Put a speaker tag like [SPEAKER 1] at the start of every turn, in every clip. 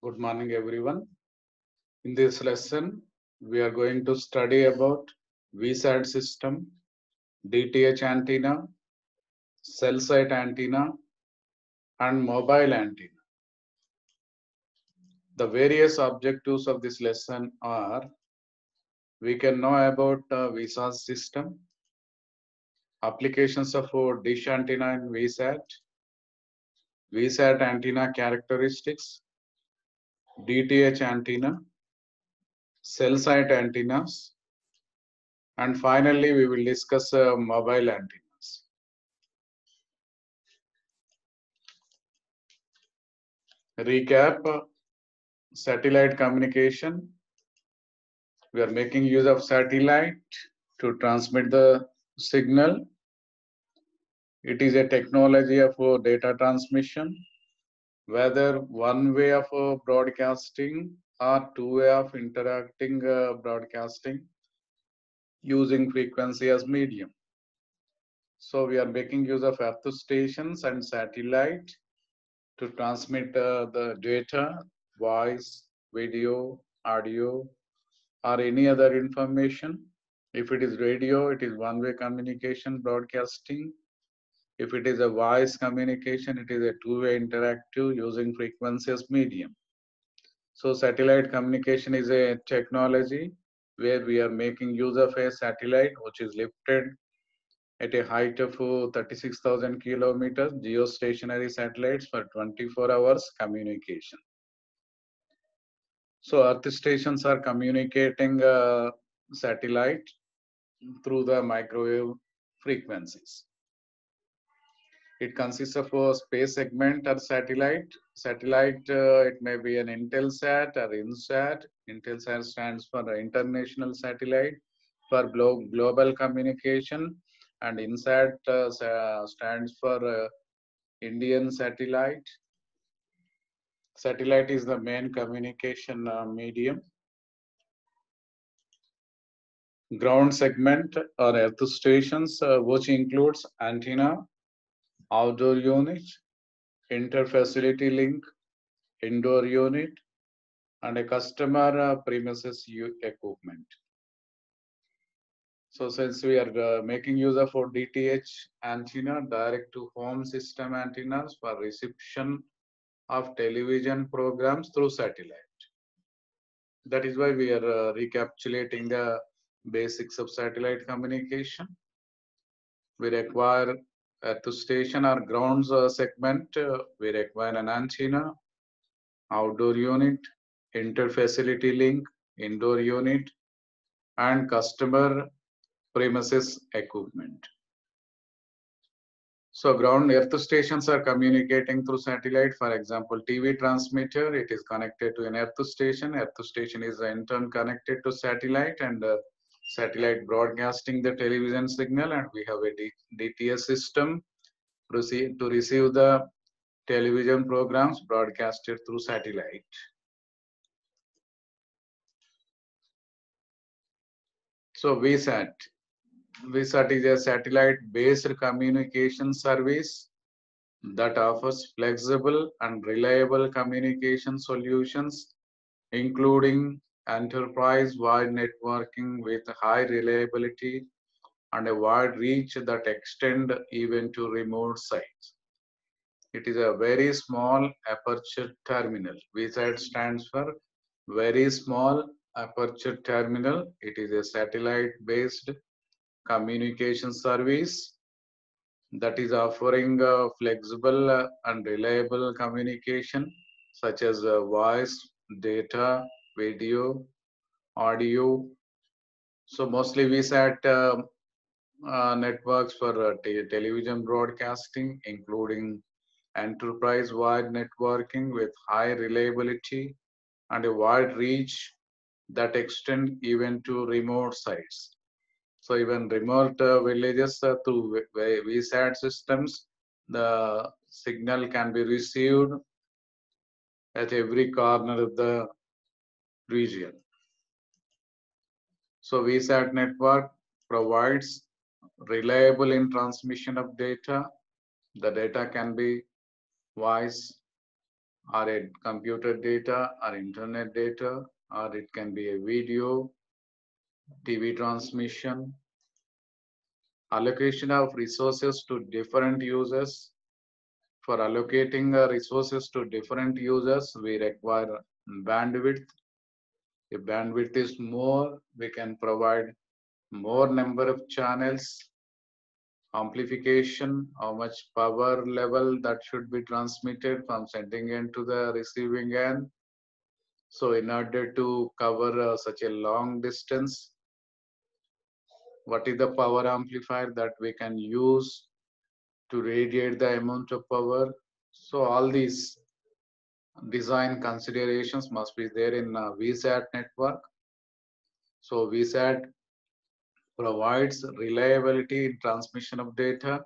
[SPEAKER 1] Good morning, everyone. In this lesson, we are going to study about VSAT system, DTH antenna, cell site antenna, and mobile antenna. The various objectives of this lesson are: we can know about VSAT system, applications of dish antenna in VSAT, VSAT antenna characteristics, DTH antenna, cell site antennas, and finally we will discuss mobile antennas. Recap: satellite communication. We are making use of satellite to transmit the signal. It is a technology of data transmission, whether one way of broadcasting or two way of interacting broadcasting using frequency as medium. So we are making use of earth stations and satellite to transmit the data, voice, video, audio, or any other information. If it is radio, it is one-way communication broadcasting. If it is a voice communication, it is a two-way interactive using frequency as medium. So satellite communication is a technology where we are making use of a satellite which is lifted at a height of 36,000 kilometers, geostationary satellites for 24 hours communication. So earth stations are communicating satellite through the microwave frequencies. It consists of a space segment or satellite. Satellite, it may be an Intelsat or INSAT. Intelsat stands for International Satellite for global communication, and INSAT stands for Indian Satellite. Satellite is the main communication medium. Ground segment or earth stations, which includes antenna, outdoor unit, inter-facility link, indoor unit, and a customer premises equipment. So since we are making use of DTH antenna, direct to home system antennas for reception of television programs through satellite. That is why we are recapitulating the basics of satellite communication. We require earth station or ground segment. We require an antenna, outdoor unit, inter-facility link, indoor unit, and customer premises equipment. So ground earth stations are communicating through satellite. For example, TV transmitter, it is connected to an earth station. Earth station is in turn connected to satellite, and satellite broadcasting the television signal, and we have a DTS system to receive the television programs broadcasted through satellite. So VSAT. VSAT is a satellite-based communication service that offers flexible and reliable communication solutions, including enterprise-wide networking with high reliability and a wide reach that extend even to remote sites. It is a very small aperture terminal. VSAT stands for Very Small Aperture Terminal. It is a satellite-based communication service that is offering flexible and reliable communication such as voice, data, video, audio. So mostly VSAT networks for television broadcasting, including enterprise-wide networking with high reliability and a wide reach that extend even to remote sites. So even remote villages through VSAT systems, the signal can be received at every corner of the region. So VSAT network provides reliable in transmission of data. The data can be voice, or a computer data or internet data, or it can be a video, TV transmission, allocation of resources to different users. For allocating resources to different users, we require bandwidth. If bandwidth is more, we can provide more number of channels, amplification, how much power level that should be transmitted from sending end to the receiving end. So in order to cover such a long distance, what is the power amplifier that we can use to radiate the amount of power? So all these design considerations must be there in VSAT network. So VSAT provides reliability in transmission of data.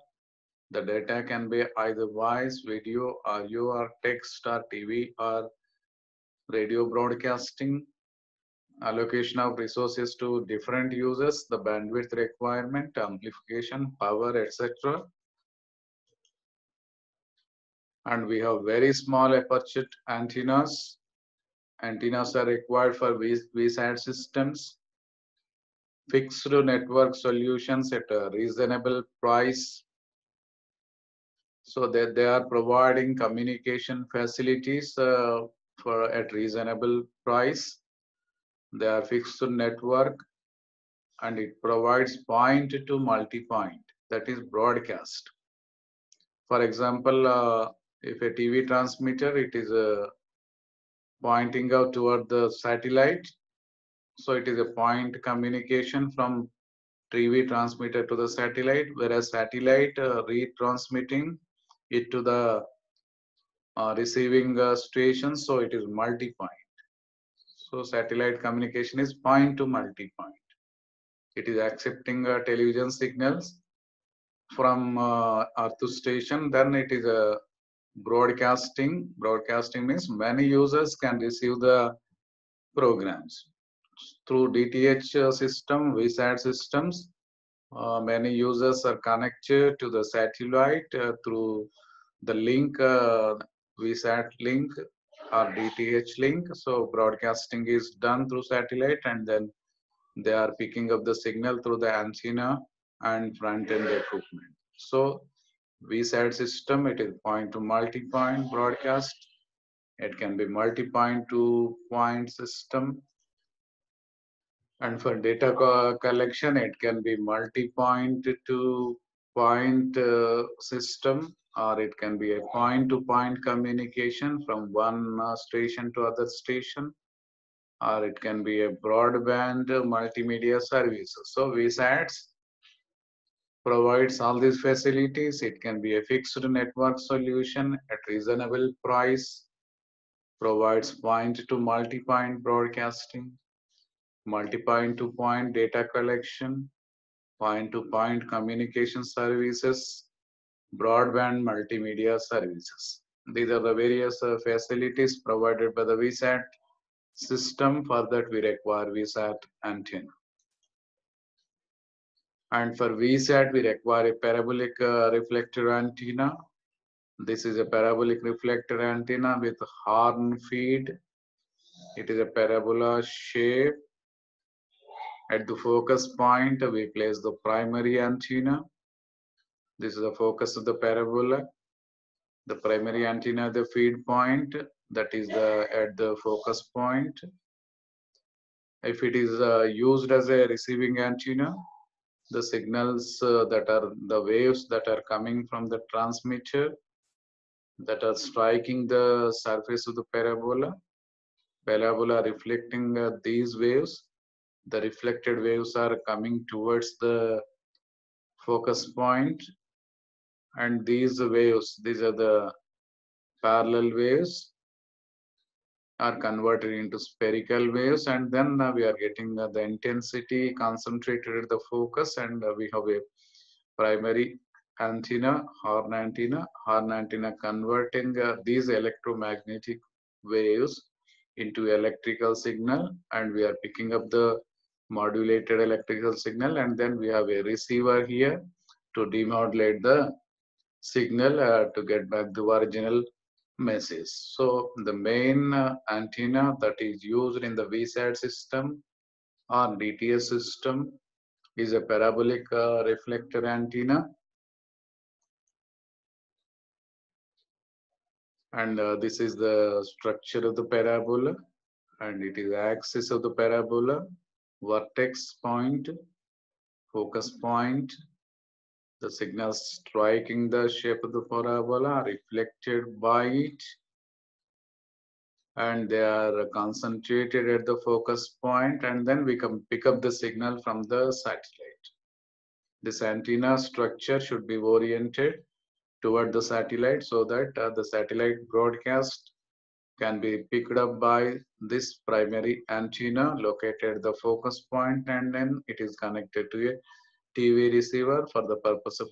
[SPEAKER 1] The data can be either voice, video, audio, or text, or TV, or radio broadcasting. Allocation of resources to different users, the bandwidth requirement, amplification, power, etc. And we have very small aperture antennas. Antennas are required for VSAT systems. Fixed network solutions at a reasonable price. So that they are providing communication facilities for at reasonable price. They are fixed network, and it provides point to multi-point, that is broadcast. For example, if a TV transmitter, it is pointing out toward the satellite, so it is a point communication from TV transmitter to the satellite, whereas satellite retransmitting it to the receiving station, so it is multi-point. So satellite communication is point to multi-point. It is accepting television signals from Earth station, then it is a broadcasting. Broadcasting means many users can receive the programs. Through DTH system, VSAT systems, many users are connected to the satellite through the link, VSAT link or DTH link. So broadcasting is done through satellite, and then they are picking up the signal through the antenna and front-end equipment. So VSAT system, it is point to multi-point broadcast. It can be multi-point to point system. And for data collection, it can be multi-point to point system, or it can be a point-to-point communication from one station to other station, or it can be a broadband multimedia services. So VSATs provides all these facilities. It can be a fixed network solution at reasonable price, provides point to multi-point broadcasting, multi-point to point data collection, point to point communication services, broadband multimedia services. These are the various facilities provided by the VSAT system. For that, we require VSAT antenna. And for VSAT, we require a parabolic reflector antenna. This is a parabolic reflector antenna with horn feed. It is a parabola shape. At the focus point, we place the primary antenna. This is the focus of the parabola. The primary antenna, the feed point, that is at the focus point. If it is used as a receiving antenna, the signals that are the waves that are coming from the transmitter that are striking the surface of the parabola reflecting these waves. The reflected waves are coming towards the focus point, and these waves, these are the parallel waves, are converted into spherical waves, and then we are getting the intensity concentrated at the focus, and we have a primary antenna, horn antenna converting these electromagnetic waves into electrical signal, and we are picking up the modulated electrical signal, and then we have a receiver here to demodulate the signal to get back the original message. So the main antenna that is used in the VSAT system or DTS system is a parabolic reflector antenna, and this is the structure of the parabola, and it is axis of the parabola, vertex point, focus point. The signals striking the shape of the parabola are reflected by it, and they are concentrated at the focus point, and then we can pick up the signal from the satellite. This antenna structure should be oriented toward the satellite so that the satellite broadcast can be picked up by this primary antenna located at the focus point, and then it is connected to a TV receiver for the purpose of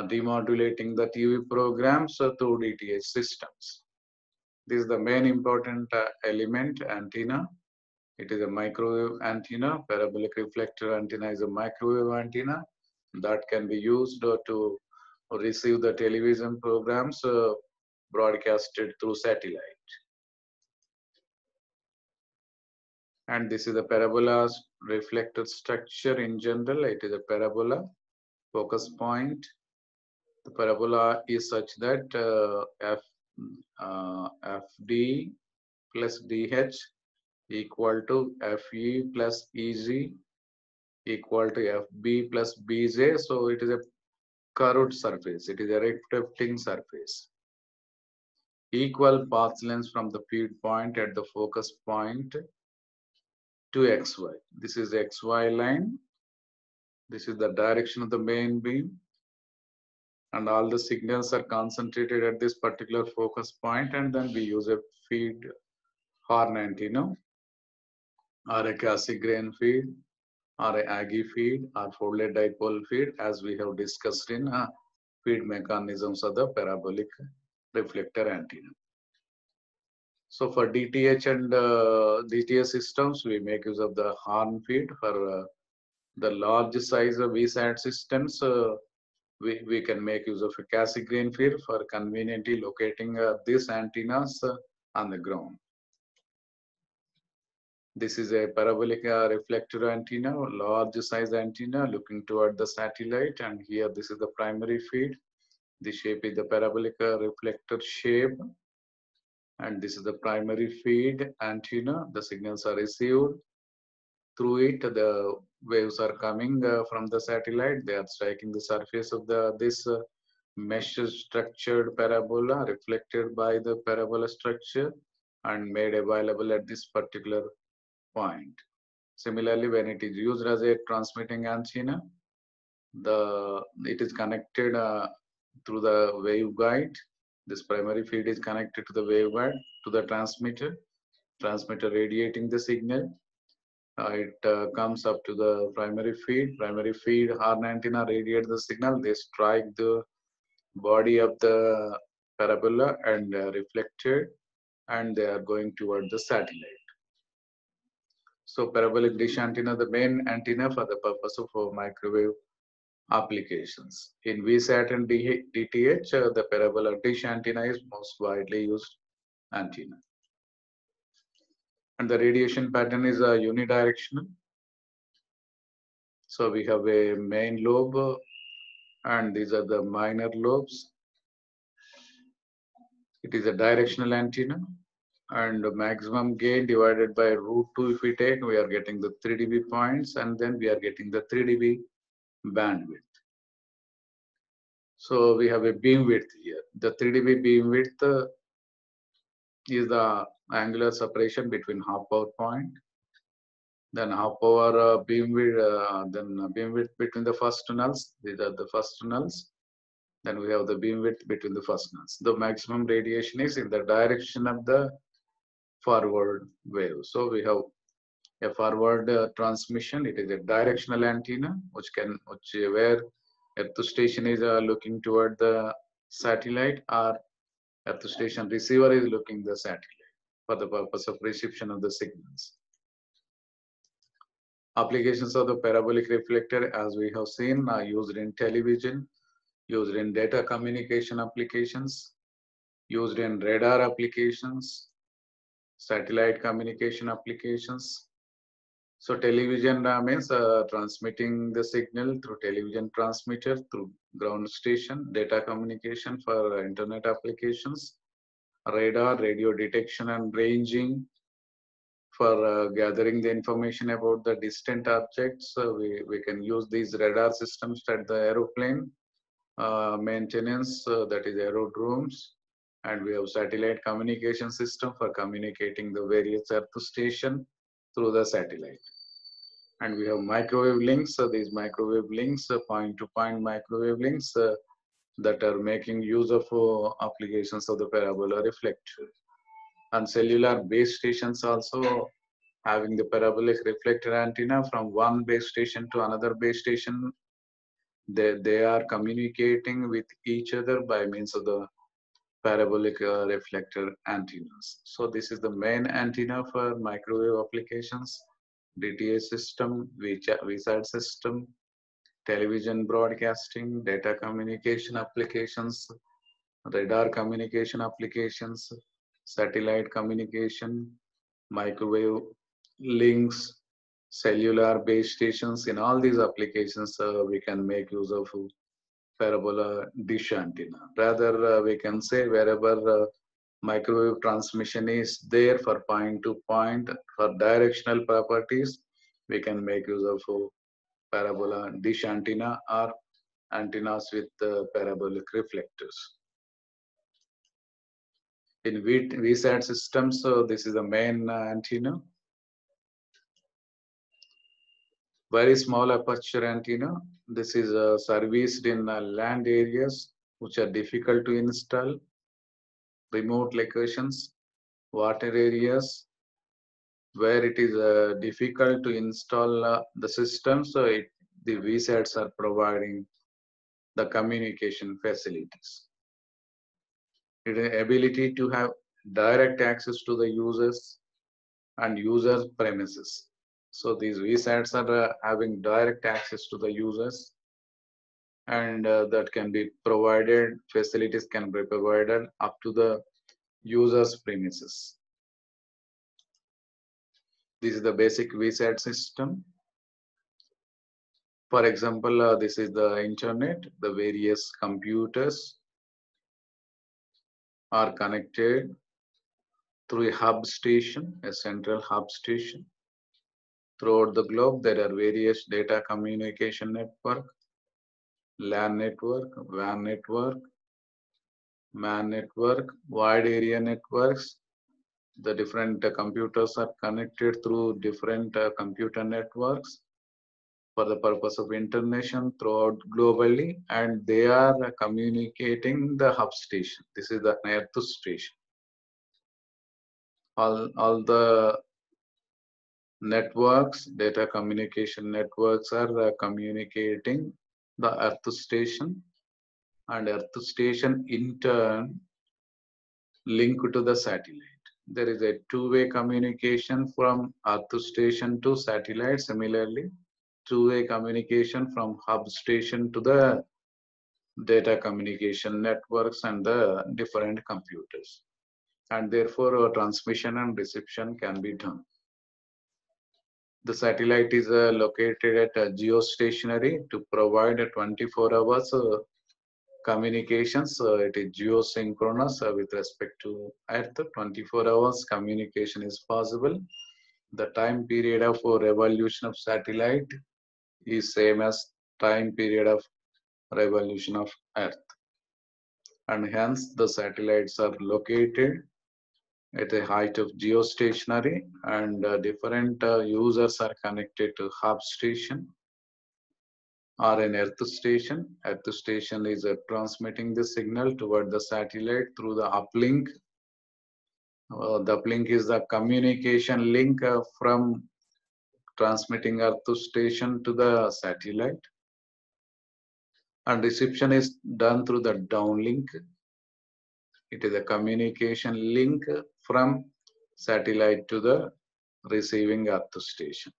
[SPEAKER 1] demodulating the TV programs through DTH systems. This is the main important element, antenna. It is a microwave antenna. Parabolic reflector antenna is a microwave antenna that can be used to receive the television programs broadcasted through satellite. And this is the parabola reflector structure in general. It is a parabola focus point. The parabola is such that FD plus DH equal to FE plus EG equal to FB plus BJ. So it is a curved surface. It is a reflecting surface. Equal path lengths from the feed point at the focus point to XY. This is the XY line. This is the direction of the main beam. And all the signals are concentrated at this particular focus point, and then we use a feed horn antenna or a Cassegrain feed or a Aggie feed or folded dipole feed, as we have discussed in feed mechanisms of the parabolic reflector antenna. So for DTH and DTS systems, we make use of the horn feed. For the large size of VSAT systems, we can make use of a Cassegrain feed for conveniently locating these antennas on the ground. This is a parabolic reflector antenna, large size antenna looking toward the satellite, and here this is the primary feed. The shape is the parabolic reflector shape, and this is the primary feed antenna. The signals are received through it. The waves are coming from the satellite. They are striking the surface of this mesh structured parabola, reflected by the parabola structure and made available at this particular point. Similarly, when it is used as a transmitting antenna, it is connected through the waveguide. This primary feed is connected to the waveguide to the transmitter radiating the signal. It comes up to the primary feed. Primary feed horn antenna radiate the signal. They strike the body of the parabola and reflected, and they are going toward the satellite. So parabolic dish antenna, the main antenna for the purpose of microwave applications. In VSAT and DTH, the parabola dish antenna is most widely used antenna. And the radiation pattern is unidirectional. So we have a main lobe, and these are the minor lobes. It is a directional antenna, and the maximum gain divided by √2 if we take, we are getting the 3 dB points, and then we are getting the 3 dB bandwidth. So we have a beam width here. The 3 dB beam width is the angular separation between half power point, then half power beam width, then beam width between the first nulls. These are the first nulls. Then we have the beam width between the first nulls. The maximum radiation is in the direction of the forward wave. So we have a forward transmission. It is a directional antenna, where earth station is looking toward the satellite, or earth station receiver is looking the satellite for the purpose of reception of the signals. Applications of the parabolic reflector, as we have seen, are used in television, used in data communication applications, used in radar applications, satellite communication applications. So television means transmitting the signal through television transmitter through ground station, data communication for internet applications, radar, radio detection and ranging for gathering the information about the distant objects. We can use these radar systems at the aeroplane maintenance, that is aerodromes, and we have satellite communication system for communicating the various earth station through the satellite. And we have microwave links. So these microwave links, point-to-point microwave links that are making use of applications of the parabola reflector. And cellular base stations also having the parabolic reflector antenna from one base station to another base station. They are communicating with each other by means of the parabolic reflector antennas. So this is the main antenna for microwave applications, DTS system, VSAT system, television broadcasting, data communication applications, radar communication applications, satellite communication, microwave links, cellular base stations. In all these applications, we can make use of parabola dish antenna. Rather, we can say wherever microwave transmission is there for point to point for directional properties, we can make use of parabola dish antenna or antennas with parabolic reflectors. In VSAT systems, so this is the main antenna. Very small aperture antenna. This is serviced in land areas which are difficult to install, remote locations, water areas where it is difficult to install the system. So the VSATs are providing the communication facilities. It is ability to have direct access to the users and users premises. So these VSATs are having direct access to the users, and that can be provided, facilities can be provided up to the user's premises. This is the basic VSAT system. For example, this is the internet. The various computers are connected through a hub station, a central hub station. Throughout the globe, there are various data communication network, LAN network, WAN network, MAN network, wide area networks. The different computers are connected through different computer networks for the purpose of information throughout globally, and they are communicating the hub station. This is the earth station. All the networks, data communication networks are communicating the earth station, and earth station in turn link to the satellite. There is a two-way communication from earth station to satellite. Similarly, two-way communication from hub station to the data communication networks and the different computers. And therefore, transmission and reception can be done. The satellite is located at geostationary to provide 24 hours communications. It is geosynchronous with respect to Earth. 24 hours communication is possible. The time period of revolution of satellite is same as time period of revolution of Earth. And hence the satellites are located at a height of geostationary, and different users are connected to hub station or an earth station. Earth station is transmitting the signal toward the satellite through the uplink. The uplink is the communication link from transmitting earth station to the satellite, and reception is done through the downlink. It is a communication link from satellite to the receiving earth station.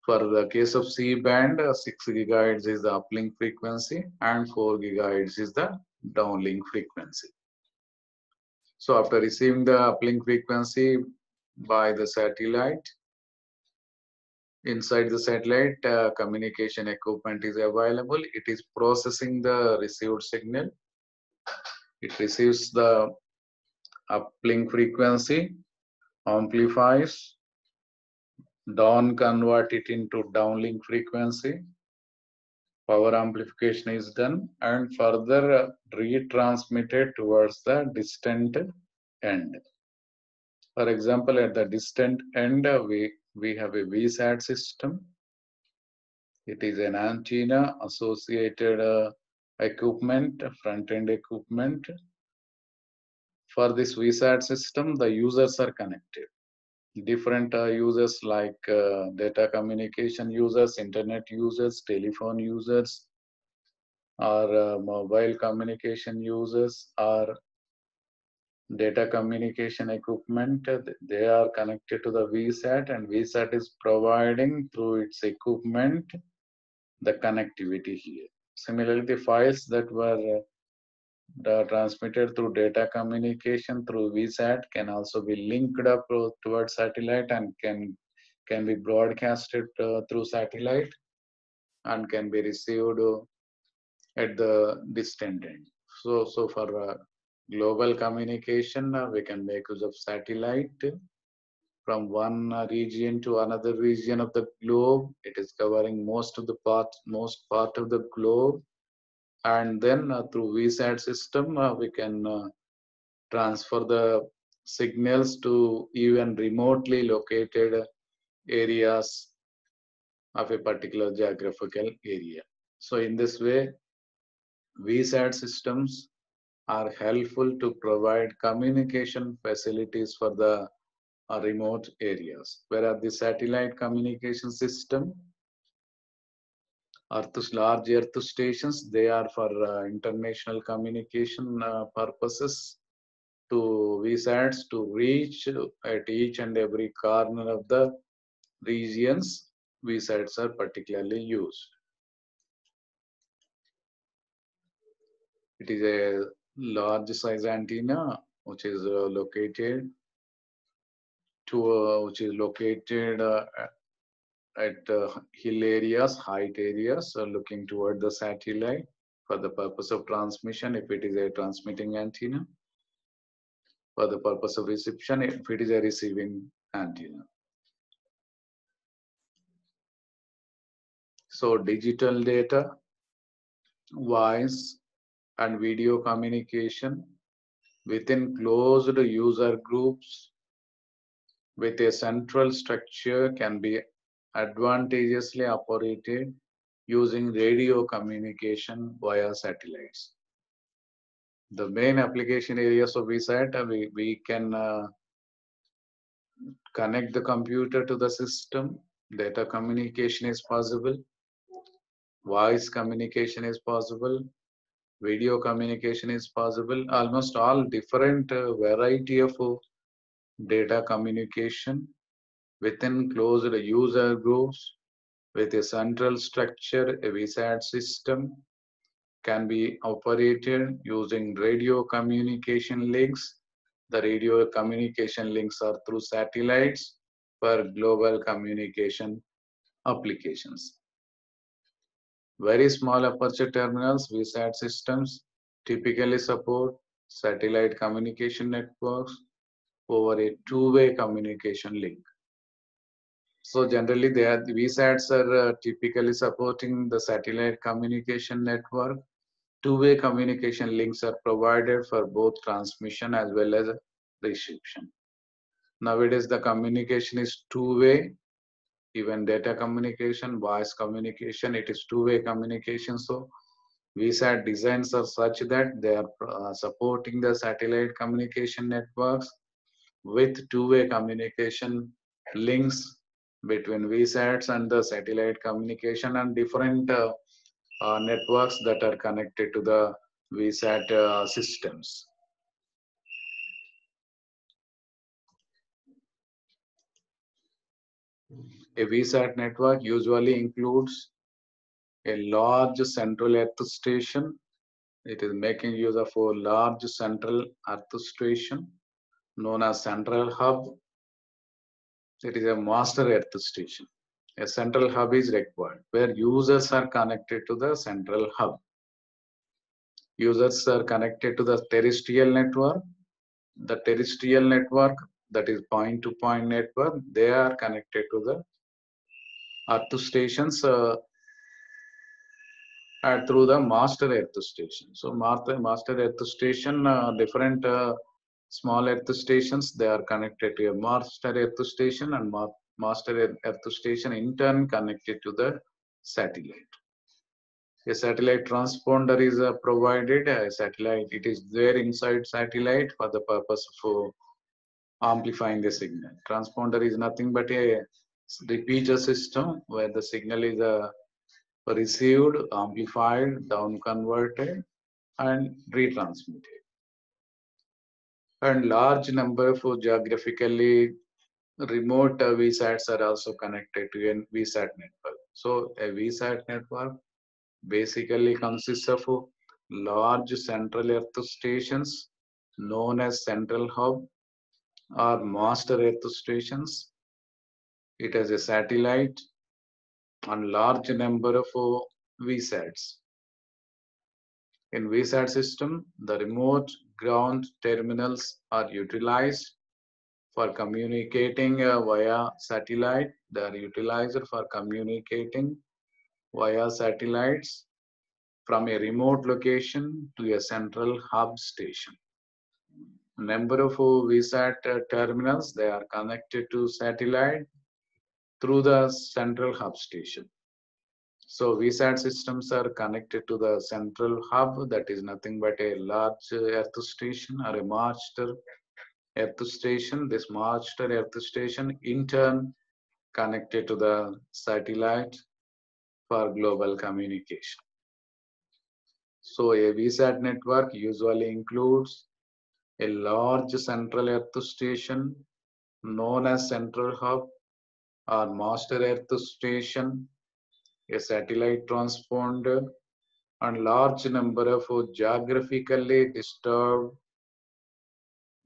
[SPEAKER 1] For the case of C-band, 6 gigahertz is the uplink frequency and 4 gigahertz is the downlink frequency. So after receiving the uplink frequency by the satellite, inside the satellite, communication equipment is available. It is processing the received signal. It receives the uplink frequency, amplifies, down convert it into downlink frequency, power amplification is done, and further retransmitted towards the distant end. For example, at the distant end, we have a VSAT system. It is an antenna associated equipment, front-end equipment. For this VSAT system, the users are connected. Different users like data communication users, internet users, telephone users, or mobile communication users, or data communication equipment. They are connected to the VSAT, and VSAT is providing through its equipment the connectivity here. Similarly, the files that were transmitted through data communication through VSAT can also be linked up towards satellite and can be broadcasted through satellite and can be received at the distant end. So for global communication, we can make use of satellite from one region to another region of the globe. It is covering most part of the globe, and then through VSAT system, we can transfer the signals to even remotely located areas of a particular geographical area. So in this way, VSAT systems are helpful to provide communication facilities for the remote areas, whereas the satellite communication system, large earth stations, they are for international communication purposes to VSATs to reach at each and every corner of the regions. VSATs are particularly used. It is a large size antenna which is located at hill areas, height areas, looking toward the satellite for the purpose of transmission if it is a transmitting antenna, for the purpose of reception if it is a receiving antenna. So digital data, voice and video communication within closed user groups with a central structure can be advantageously operated using radio communication via satellites. The main application areas of VSAT, we can connect the computer to the system, data communication is possible, voice communication is possible, video communication is possible, almost all different variety of data communication within closed user groups with a central structure. A VSAT system can be operated using radio communication links. The radio communication links are through satellites for global communication applications. Very small aperture terminals, VSAT systems, typically support satellite communication networks over a two-way communication link. So generally, the VSATs are typically supporting the satellite communication network. Two-way communication links are provided for both transmission as well as reception. Nowadays, the communication is two-way. Even data communication, voice communication, it is two-way communication. So VSAT designs are such that they are supporting the satellite communication networks with two-way communication links between VSATs and the satellite communication and different networks that are connected to the VSAT systems. A VSAT network usually includes a large central earth station It is making use of a large central earth station known as central hub. It is a master earth station. A central hub is required where users are connected to the central hub. Users are connected to the terrestrial network. The terrestrial network, that is point-to-point network, they are connected to the earth stations through the master earth station. So master earth station, different small earth stations, they are connected to a master earth station, and master earth station in turn connected to the satellite. A satellite transponder is provided. A satellite, it is there inside satellite for the purpose of amplifying the signal. Transponder is nothing but a repeater system where the signal is received, amplified, down converted, and retransmitted. And large number of geographically remote VSATs are also connected to a VSAT network. So a VSAT network basically consists of large central earth stations known as central hub or master earth stations. It has a satellite and large number of VSATs. In VSAT system, the remote ground terminals are utilized for communicating via satellite. They are utilized for communicating via satellites from a remote location to a central hub station. Number of VSAT terminals, they are connected to satellite through the central hub station. So VSAT systems are connected to the central hub, that is nothing but a large earth station or a master earth station. This master earth station in turn connected to the satellite for global communication. So a VSAT network usually includes a large central earth station known as central hub or master earth station, a satellite transponder, and large number of geographically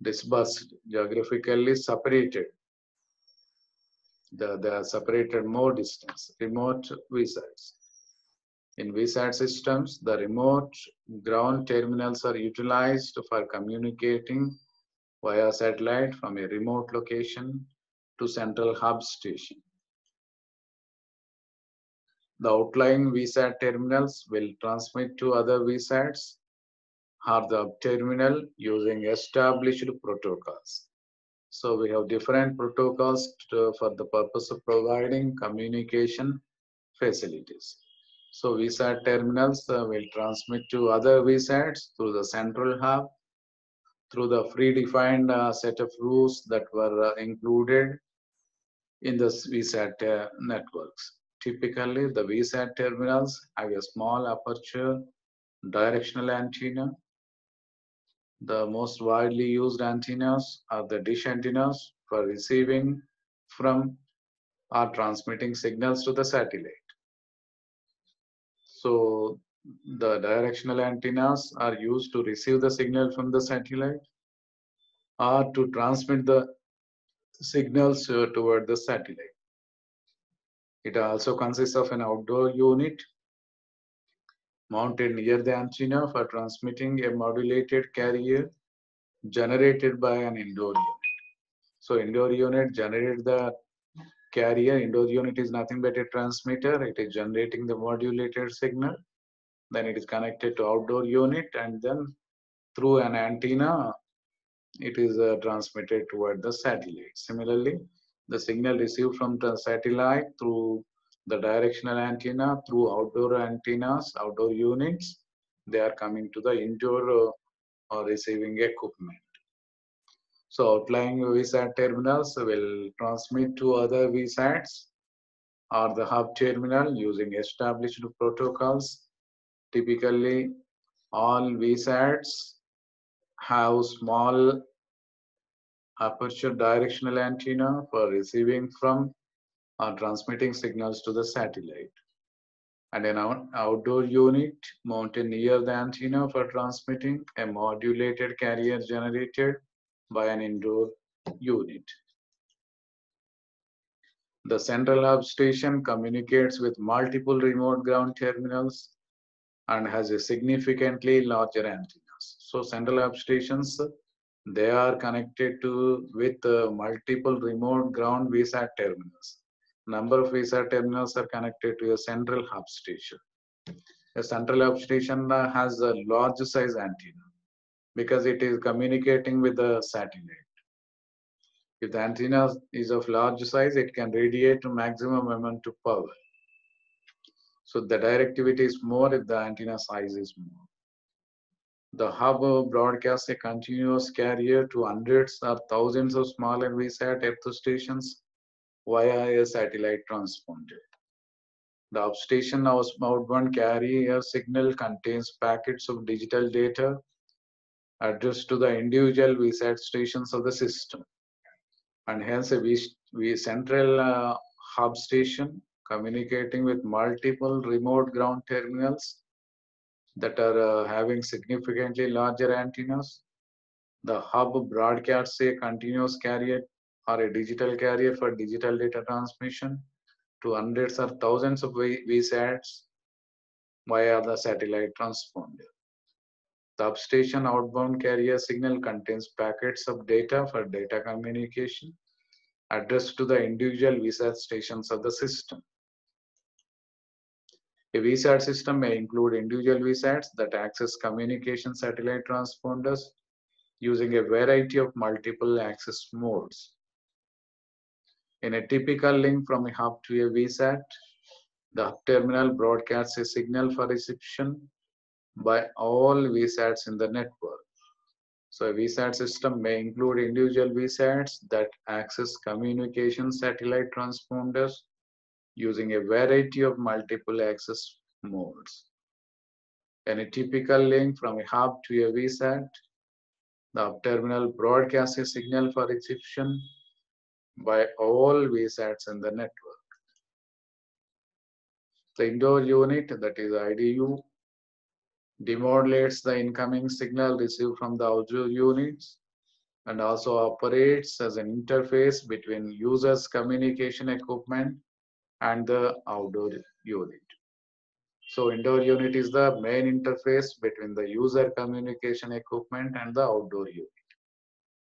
[SPEAKER 1] dispersed, geographically separated. They are separated more distance, remote VSATs. In VSAT systems, the remote ground terminals are utilized for communicating via satellite from a remote location to central hub station. The outlying VSAT terminals will transmit to other VSATs or the terminal using established protocols. So we have different protocols for the purpose of providing communication facilities. So VSAT terminals will transmit to other VSATs through the central hub, through the predefined set of rules that were included in the VSAT networks. Typically, the VSAT terminals have a small aperture directional antenna. The most widely used antennas are the dish antennas for receiving from or transmitting signals to the satellite. So the directional antennas are used to receive the signal from the satellite or to transmit the signals toward the satellite. It also consists of an outdoor unit mounted near the antenna for transmitting a modulated carrier generated by an indoor unit. So indoor unit generates the carrier. Indoor unit is nothing but a transmitter. It is generating the modulated signal. Then it is connected to outdoor unit, and then through an antenna, it is transmitted toward the satellite. Similarly, the signal received from the satellite through the directional antenna, through outdoor antennas, outdoor units, they are coming to the indoor receiving equipment. So outlying VSAT terminals will transmit to other VSATs or the hub terminal using established protocols. Typically, all VSATs have small aperture directional antenna for receiving from or transmitting signals to the satellite. and an outdoor unit mounted near the antenna for transmitting a modulated carrier generated by an indoor unit. The central hub station communicates with multiple remote ground terminals and has a significantly larger antennas. So central hub stations, they are connected with multiple remote ground VSAT terminals. Number of VSAT terminals are connected to a central hub station. A central hub station has a large size antenna because it is communicating with the satellite. If the antenna is of large size, it can radiate to maximum amount of power. So the directivity is more if the antenna size is more. The hub broadcasts a continuous carrier to hundreds or thousands of smaller VSAT earth stations via a satellite transponder. The upstation outbound carrier signal contains packets of digital data addressed to the individual VSAT stations of the system. And hence a central hub station communicating with multiple remote ground terminals that are having significantly larger antennas. The hub broadcasts a continuous carrier or a digital carrier for digital data transmission to hundreds or thousands of VSATs via the satellite transponder. The upstation outbound carrier signal contains packets of data for data communication addressed to the individual VSAT stations of the system. A VSAT system may include individual VSATs that access communication satellite transponders using a variety of multiple access modes. In a typical link from a hub to a VSAT, the hub terminal broadcasts a signal for reception by all VSATs in the network. So a VSAT system may include individual VSATs that access communication satellite transponders using a variety of multiple access modes. In a typical link from a hub to a VSAT, the hub terminal broadcasts a signal for reception by all VSATs in the network. The indoor unit, that is IDU, demodulates the incoming signal received from the outdoor units and also operates as an interface between users' communication equipment and the outdoor unit. So indoor unit is the main interface between the user communication equipment and the outdoor unit.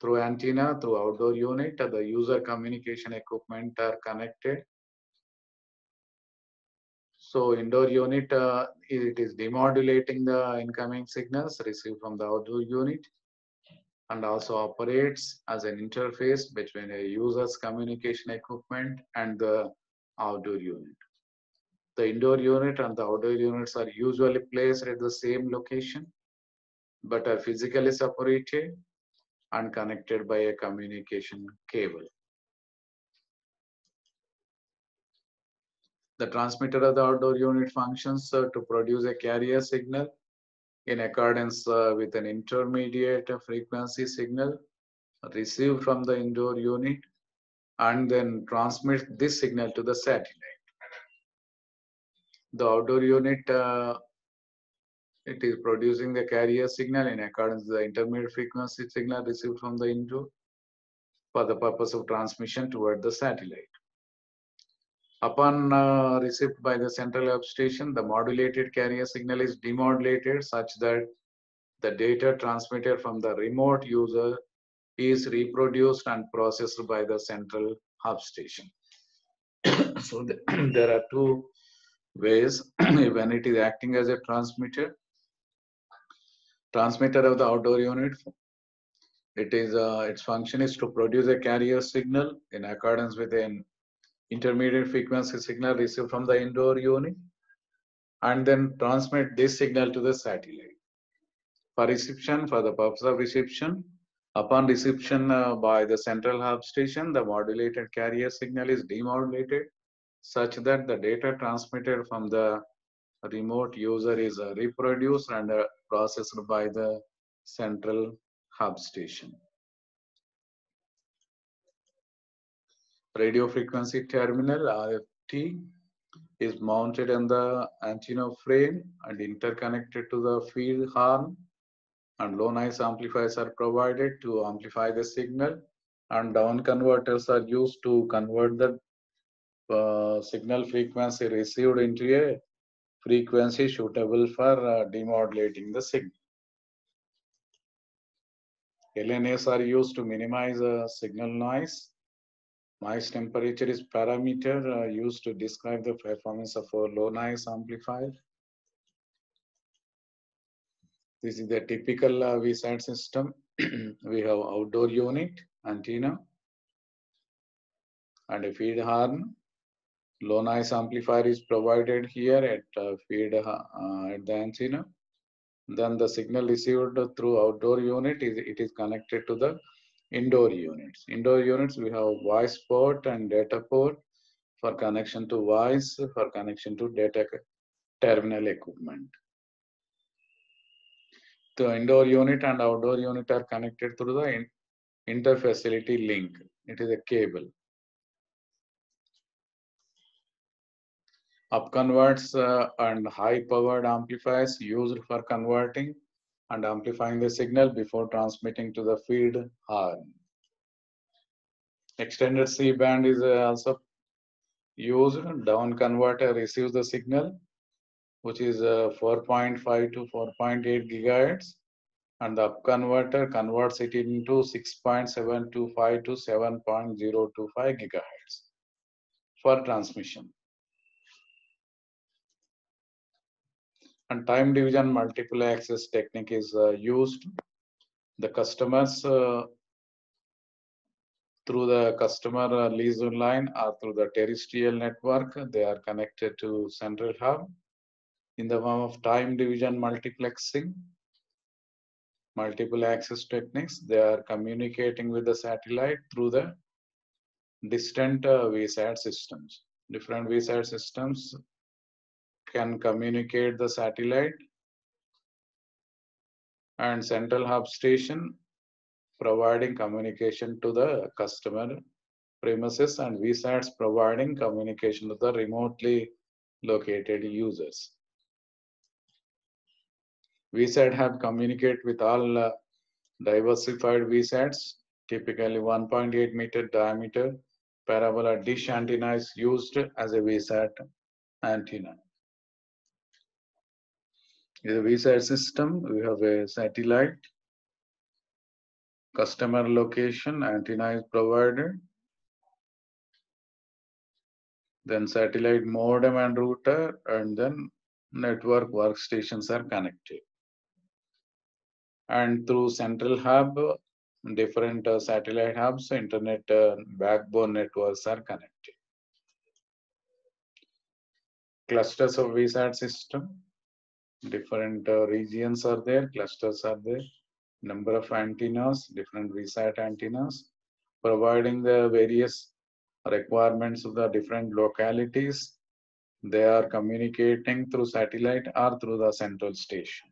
[SPEAKER 1] Through antenna, through outdoor unit, the user communication equipment are connected. So indoor unit, it is demodulating the incoming signals received from the outdoor unit and also operates as an interface between a user's communication equipment and the outdoor unit. The indoor unit and the outdoor units are usually placed at the same location, but are physically separated and connected by a communication cable. The transmitter of the outdoor unit functions to produce a carrier signal in accordance with an intermediate frequency signal received from the indoor unit and then transmits this signal to the satellite. The outdoor unit, it is producing the carrier signal in accordance with the intermediate frequency signal received from the indoor for the purpose of transmission toward the satellite. Upon receipt by the central hub station, the modulated carrier signal is demodulated such that the data transmitted from the remote user is reproduced and processed by the central hub station. So there are two ways when it is acting as a transmitter of the outdoor unit. It is its function is to produce a carrier signal in accordance with an intermediate frequency signal received from the indoor unit and then transmit this signal to the satellite. For reception, for the purpose of reception, upon reception by the central hub station, the modulated carrier signal is demodulated such that the data transmitted from the remote user is reproduced and processed by the central hub station. Radio frequency terminal, RFT, is mounted on the antenna frame and interconnected to the field horn, and low noise amplifiers are provided to amplify the signal, and down converters are used to convert the signal frequency received into a frequency suitable for demodulating the signal. LNAs are used to minimize signal noise. Noise temperature is parameter used to describe the performance of a low noise amplifier. This is the typical VSAT system. We have outdoor unit, antenna, and a feed horn. Low noise amplifier is provided here at feed at the antenna. Then the signal received through outdoor unit it is connected to the indoor units. Indoor units we have voice port and data port for connection to voice, for connection to data terminal equipment. The indoor unit and outdoor unit are connected through the interfacility link. It is a cable. Upconverts and high-powered amplifiers used for converting and amplifying the signal before transmitting to the feed horn. Extended C-band is also used. Down converter receives the signal, which is 4.5 to 4.8 gigahertz, and the up converter converts it into 6.725 to 7.025 gigahertz for transmission. And time division multiple access technique is used. The customers through the customer lease line or through the terrestrial network, they are connected to central hub in the form of time division multiplexing. Multiple access techniques, they are communicating with the satellite through the distant VSAT systems. Different VSAT systems can communicate the satellite and central hub station, providing communication to the customer premises, and VSATs providing communication to the remotely located users. VSAT have communicate with all diversified VSATs. Typically 1.8 meter diameter parabola dish antenna is used as a VSAT antenna. In the VSAT system, we have a satellite, customer location, antenna is provided. Then satellite modem and router, and then network workstations are connected. And through central hub, different satellite hubs, internet backbone networks are connected. Clusters of VSAT system, different regions are there, clusters are there, number of antennas, different VSAT antennas, providing the various requirements of the different localities. They are communicating through satellite or through the central station.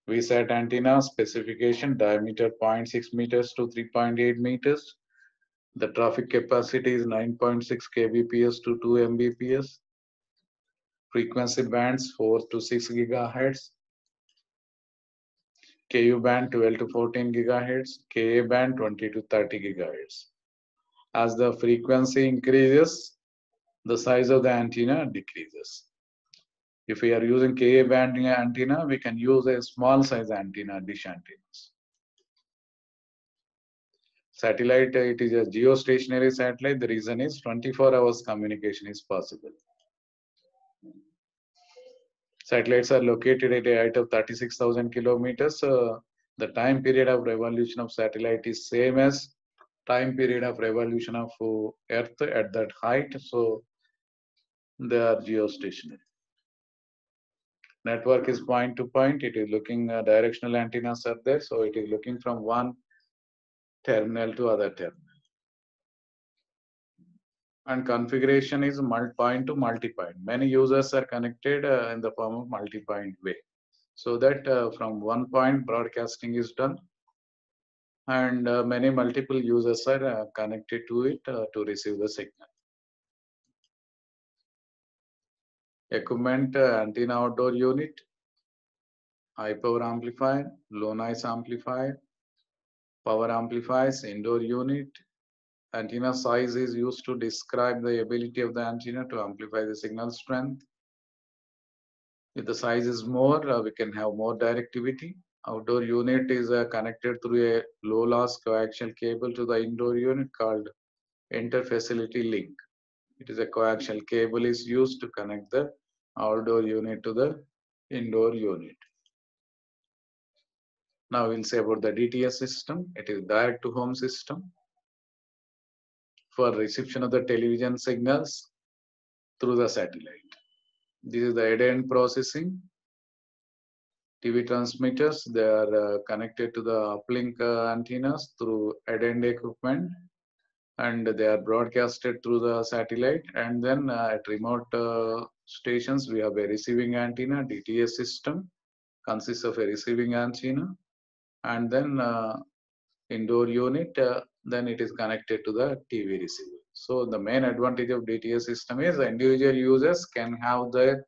[SPEAKER 1] VSAT antenna specification, diameter 0.6 meters to 3.8 meters. The traffic capacity is 9.6 kbps to 2 mbps. Frequency bands 4 to 6 gigahertz. Ku band 12 to 14 gigahertz. Ka band 20 to 30 gigahertz. As the frequency increases, the size of the antenna decreases. If we are using Ka band antenna, we can use a small size antenna, dish antennas. Satellite, it is a geostationary satellite. The reason is 24 hours communication is possible. Satellites are located at a height of 36,000 kilometers. The time period of revolution of satellite is same as time period of revolution of Earth at that height. So they are geostationary. Network is point to point. It is looking directional antennas are there. So it is looking from one terminal to other terminal. And configuration is point to multi-point. Many users are connected in the form of multi-point way. So that from one point broadcasting is done and many multiple users are connected to it to receive the signal. Equipment, antenna outdoor unit, high power amplifier, low noise amplifier, power amplifiers, indoor unit. Antenna size is used to describe the ability of the antenna to amplify the signal strength. If the size is more, we can have more directivity. Outdoor unit is connected through a low loss coaxial cable to the indoor unit called interfacility link. It is a coaxial cable is used to connect the outdoor unit to the indoor unit. Now we'll say about the DTS system. It is direct to home system for reception of the television signals through the satellite. This is the head-end processing. TV transmitters, they are connected to the uplink antennas through head-end equipment, and they are broadcasted through the satellite. And then at remote stations, we have a receiving antenna. DTS system consists of a receiving antenna, and then indoor unit, then it is connected to the TV receiver. So the main advantage of DTS system is individual users can have their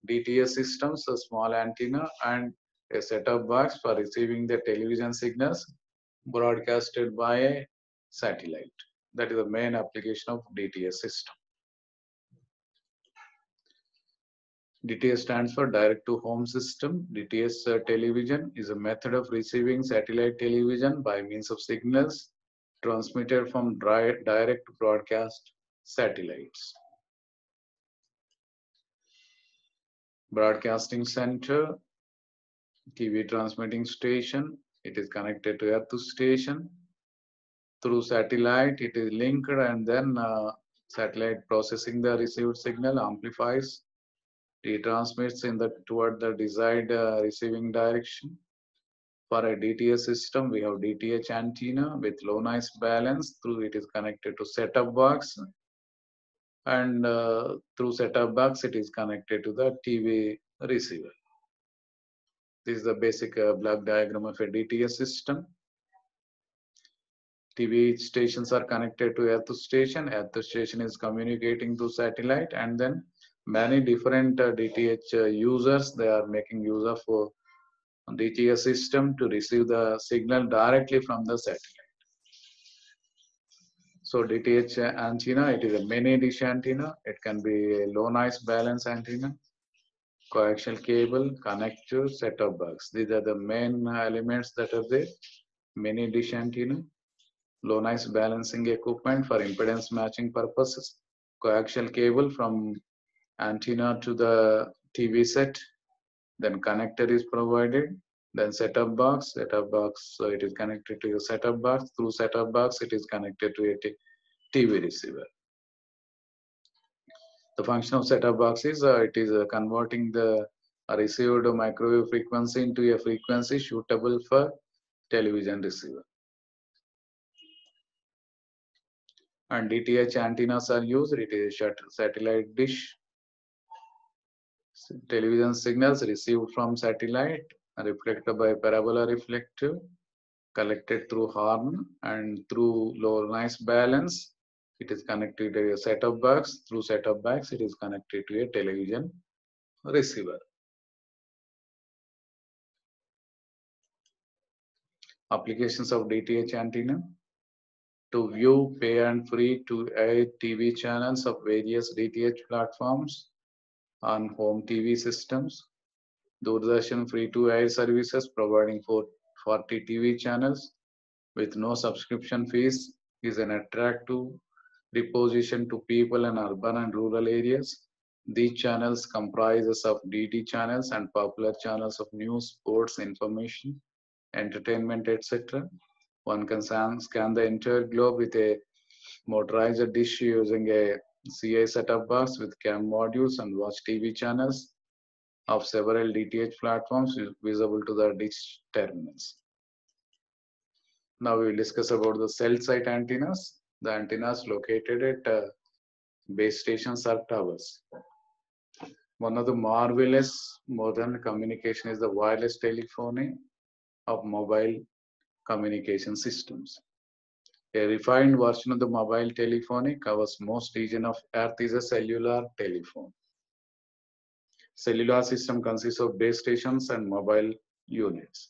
[SPEAKER 1] DTS systems, a small antenna and a set-top box for receiving the television signals broadcasted by a satellite. That is the main application of DTS system. DTS stands for Direct to Home System. DTS television is a method of receiving satellite television by means of signals transmitted from direct broadcast satellites. Broadcasting center, TV transmitting station, it is connected to Earth station. Through satellite, it is linked, and then satellite processing the received signal amplifies, retransmits toward the desired receiving direction. For a DTS system, we have DTH antenna with low noise balance. Through it is connected to set-top box, and through set-top box, it is connected to the TV receiver. This is the basic block diagram of a DTS system. TV stations are connected to Earth station. Earth station is communicating to satellite, and then many different DTH users, they are making use of DTS system to receive the signal directly from the satellite. So DTH antenna, it is a mini dish antenna. It can be a low noise balance antenna, coaxial cable, connector, set-top box. These are the main elements that are there. Mini dish antenna, low noise balancing equipment for impedance matching purposes, coaxial cable from antenna to the TV set, then connector is provided, then set-top box, so it is connected to your set-top box. Through set-top box, it is connected to a TV receiver. The function of set-top box is it is converting the received microwave frequency into a frequency suitable for television receiver. And DTH antennas are used. It is a satellite dish. Television signals received from satellite are reflected by parabola reflective, collected through horn, and through low noise balance, it is connected to a set-top box. Through set-top box, it is connected to a television receiver. Applications of DTH antenna: to view, pay and free to air TV channels of various DTH platforms on home TV systems. Doordarshan free to air services providing 40 TV channels with no subscription fees is an attractive proposition to people in urban and rural areas. These channels comprises of DD channels and popular channels of news, sports, information, entertainment, etc. One can scan the entire globe with a motorized dish using a CI setup box with CAM modules and watch TV channels of several DTH platforms visible to the dish terminals. Now we will discuss about the cell site antennas. The antennas located at base stations or towers. One of the marvelous modern communication is the wireless telephony of mobile communication systems. A refined version of the mobile telephony covers most region of Earth is a cellular telephone. Cellular system consists of base stations and mobile units.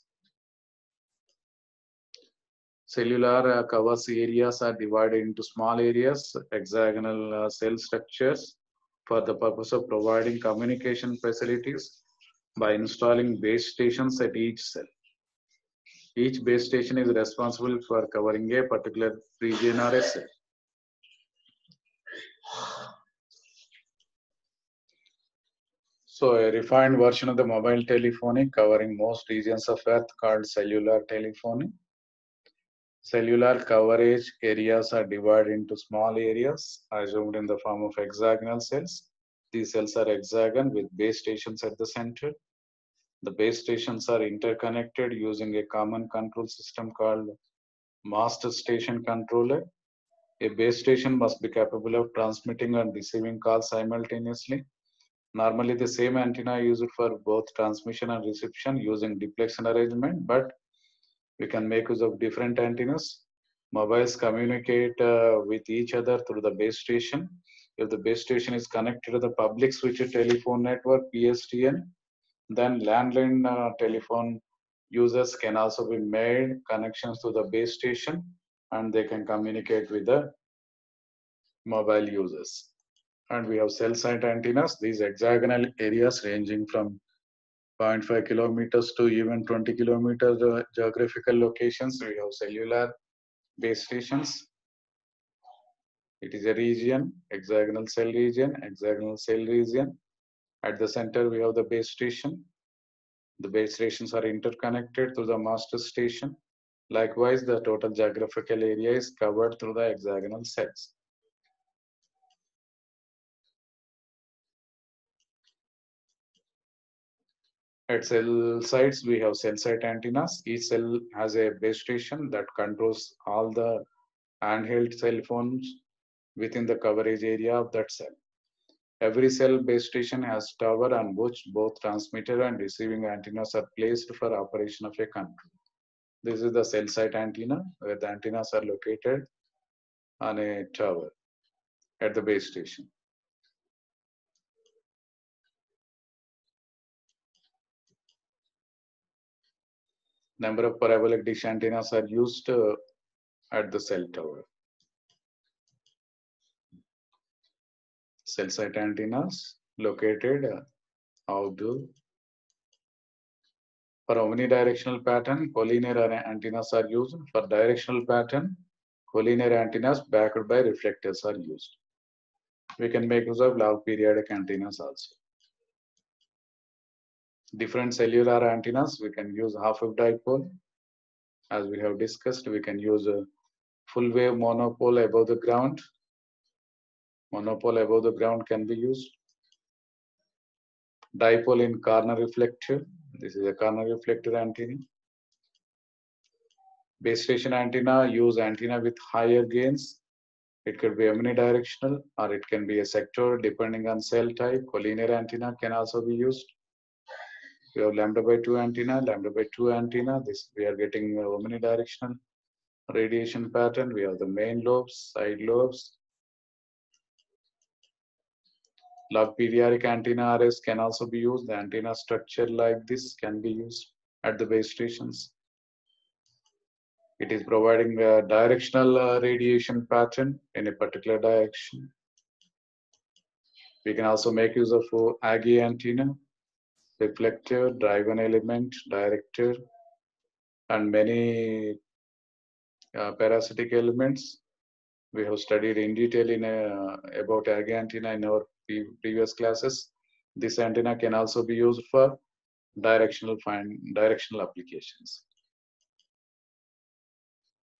[SPEAKER 1] Cellular covers areas are divided into small areas, hexagonal cell structures for the purpose of providing communication facilities by installing base stations at each cell. Each base station is responsible for covering a particular region or a cell. So a refined version of the mobile telephony covering most regions of Earth called cellular telephony. Cellular coverage areas are divided into small areas assumed in the form of hexagonal cells. These cells are hexagon with base stations at the center. The base stations are interconnected using a common control system called master station controller. A base station must be capable of transmitting and receiving calls simultaneously. Normally, the same antenna used for both transmission and reception using duplex arrangement, but we can make use of different antennas. Mobiles communicate with each other through the base station. If the base station is connected to the public switched telephone network PSTN, then landline telephone users can also be made connections to the base station and they can communicate with the mobile users. And we have cell site antennas, these hexagonal areas ranging from 0.5 kilometers to even 20 kilometers geographical locations. We have cellular base stations. It is a region, hexagonal cell region, hexagonal cell region. At the center, we have the base station. The base stations are interconnected to the master station. Likewise, the total geographical area is covered through the hexagonal cells. At cell sites, we have cell site antennas. Each cell has a base station that controls all the handheld cell phones within the coverage area of that cell. Every cell base station has tower on which both transmitter and receiving antennas are placed for operation of a control. This is the cell site antenna where the antennas are located on a tower at the base station. Number of parabolic dish antennas are used at the cell tower. Cell site antennas located outdoor. For omnidirectional pattern, collinear antennas are used. For directional pattern, collinear antennas backed by reflectors are used. We can make use of log periodic antennas also. Different cellular antennas, we can use half-wave dipole. As we have discussed, we can use a full wave monopole above the ground. Monopole above the ground can be used. Dipole in corner reflector. This is a corner reflector antenna. Base station antenna use antenna with higher gains. It could be omnidirectional or it can be a sector depending on cell type. Collinear antenna can also be used. We have lambda by 2 antenna, lambda by 2 antenna. This we are getting omnidirectional radiation pattern. We have the main lobes, side lobes. Log periodic antenna arrays can also be used. The antenna structure like this can be used at the base stations. It is providing a directional radiation pattern in a particular direction. We can also make use of Aggie antenna, reflector, driven element, director, and many parasitic elements. We have studied in detail in about Aggie antenna in our previous classes. This antenna can also be used for directional applications.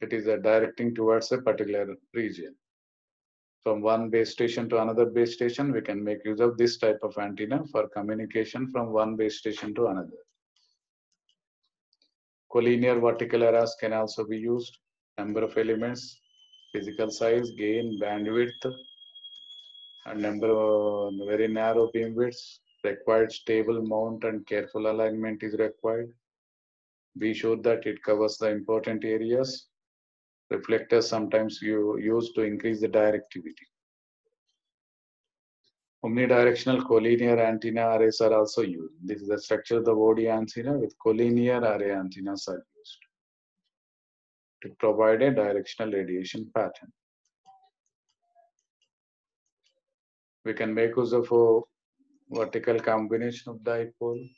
[SPEAKER 1] It is directing towards a particular region. From one base station to another base station, we can make use of this type of antenna for communication from one base station to another. Collinear vertical arrays can also be used. Number of elements, physical size, gain, bandwidth, and number of very narrow beam widths. Required stable mount and careful alignment is required. Be sure that it covers the important areas. Reflectors sometimes you use to increase the directivity. Omnidirectional collinear antenna arrays are also used. This is the structure of the body antenna with collinear array antennas are used to provide a directional radiation pattern. We can make use of a vertical combination of dipole